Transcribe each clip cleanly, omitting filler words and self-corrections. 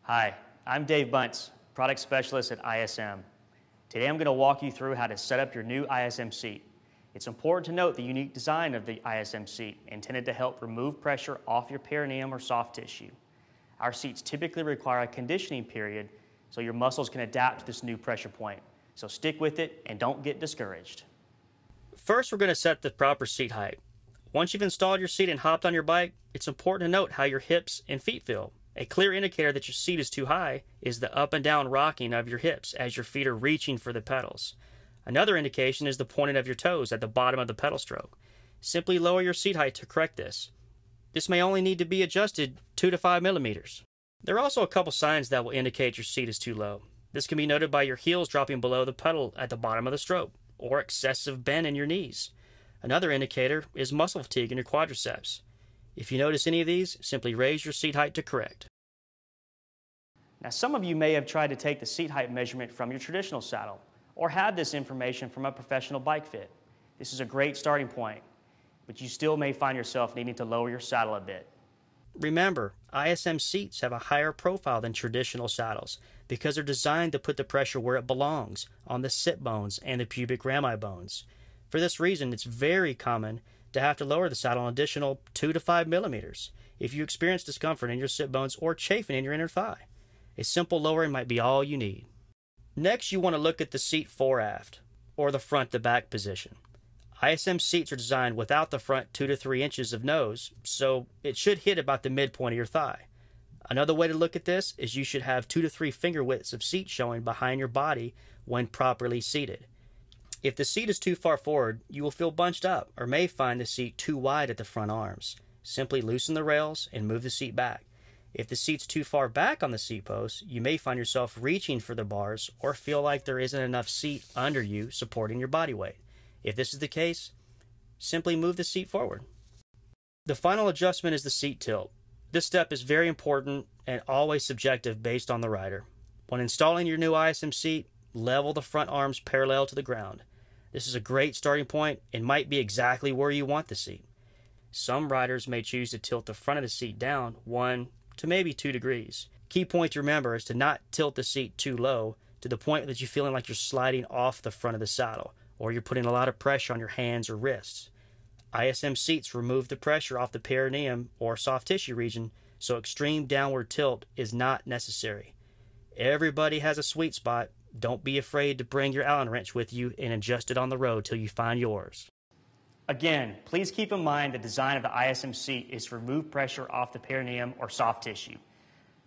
Hi, I'm Dave Bunce, Product Specialist at ISM. Today I'm going to walk you through how to set up your new ISM seat. It's important to note the unique design of the ISM seat, intended to help remove pressure off your perineum or soft tissue. Our seats typically require a conditioning period so your muscles can adapt to this new pressure point. So stick with it and don't get discouraged. First, we're going to set the proper seat height. Once you've installed your seat and hopped on your bike, it's important to note how your hips and feet feel. A clear indicator that your seat is too high is the up and down rocking of your hips as your feet are reaching for the pedals. Another indication is the pointing of your toes at the bottom of the pedal stroke. Simply lower your seat height to correct this. This may only need to be adjusted 2 to 5 millimeters. There are also a couple signs that will indicate your seat is too low. This can be noted by your heels dropping below the pedal at the bottom of the stroke, or excessive bend in your knees. Another indicator is muscle fatigue in your quadriceps. If you notice any of these, simply raise your seat height to correct. Now, some of you may have tried to take the seat height measurement from your traditional saddle, or had this information from a professional bike fit. This is a great starting point, but you still may find yourself needing to lower your saddle a bit. Remember, ISM seats have a higher profile than traditional saddles because they're designed to put the pressure where it belongs, on the sit bones and the pubic rami bones. For this reason, it's very common to have to lower the saddle an additional 2 to 5 millimeters if you experience discomfort in your sit bones or chafing in your inner thigh. A simple lowering might be all you need. Next, you want to look at the seat fore-aft, or the front-to-back position. ISM seats are designed without the front 2 to 3 inches of nose, so it should hit about the midpoint of your thigh. Another way to look at this is you should have 2 to 3 finger widths of seat showing behind your body when properly seated. If the seat is too far forward, you will feel bunched up or may find the seat too wide at the front arms. Simply loosen the rails and move the seat back. If the seat's too far back on the seat post, you may find yourself reaching for the bars or feel like there isn't enough seat under you supporting your body weight. If this is the case, simply move the seat forward. The final adjustment is the seat tilt. This step is very important and always subjective based on the rider. When installing your new ISM seat, level the front arms parallel to the ground. This is a great starting point and might be exactly where you want the seat. Some riders may choose to tilt the front of the seat down 1 to maybe 2 degrees. Key point to remember is to not tilt the seat too low to the point that you're feeling like you're sliding off the front of the saddle, or you're putting a lot of pressure on your hands or wrists. ISM seats remove the pressure off the perineum or soft tissue region, so extreme downward tilt is not necessary. Everybody has a sweet spot. Don't be afraid to bring your Allen wrench with you and adjust it on the road till you find yours. Again, please keep in mind the design of the ISM seat is to remove pressure off the perineum or soft tissue.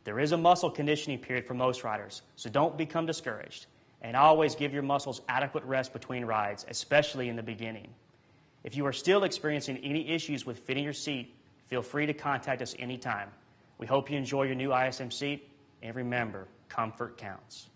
There is a muscle conditioning period for most riders, so don't become discouraged. And always give your muscles adequate rest between rides, especially in the beginning. If you are still experiencing any issues with fitting your seat, feel free to contact us anytime. We hope you enjoy your new ISM seat, and remember, comfort counts.